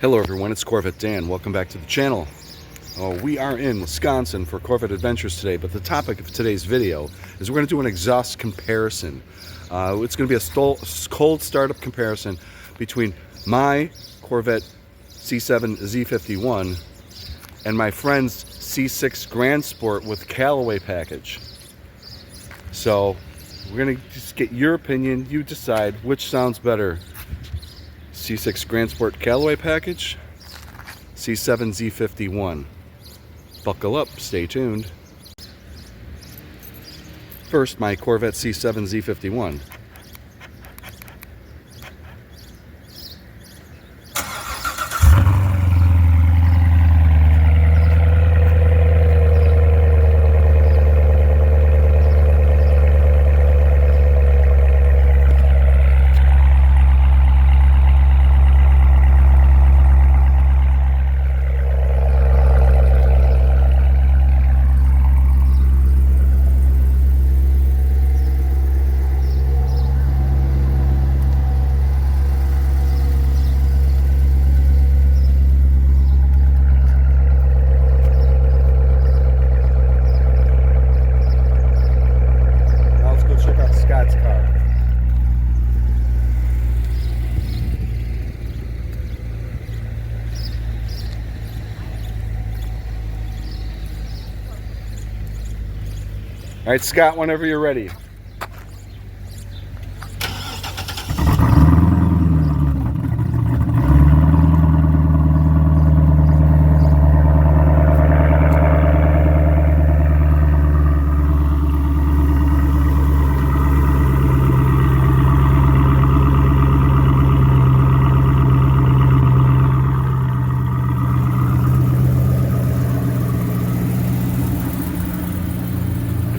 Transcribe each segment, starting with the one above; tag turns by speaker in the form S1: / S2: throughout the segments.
S1: Hello everyone, it's Corvette Dan. Welcome back to the channel. We are in Wisconsin for Corvette Adventures today, but the topic of today's video is we're going to do an exhaust comparison. It's going to be a cold startup comparison between my Corvette C7 Z51 and my friend's C6 Grand Sport with Callaway package. So we're going to just get your opinion. You decide which sounds better. C6 Grand Sport Callaway package, C7 Z51. Buckle up, stay tuned. First, my Corvette C7 Z51. All right, Scott, whenever you're ready.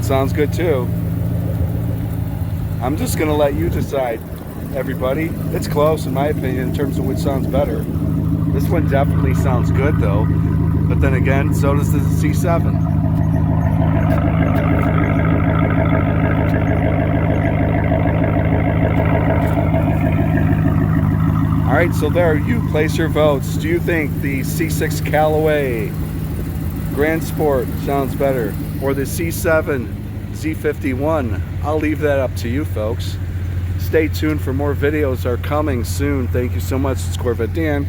S1: Sounds good too. I'm just gonna let you decide, everybody. It's close in my opinion in terms of which sounds better. This one definitely sounds good though, but then again, so does the C7. All right, so there you place your votes. Do you think the C6 Callaway Grand Sport sounds better, or the C7 Z51? I'll leave that up to you folks. Stay tuned for more videos are coming soon. Thank you so much. It's Corvette Dan.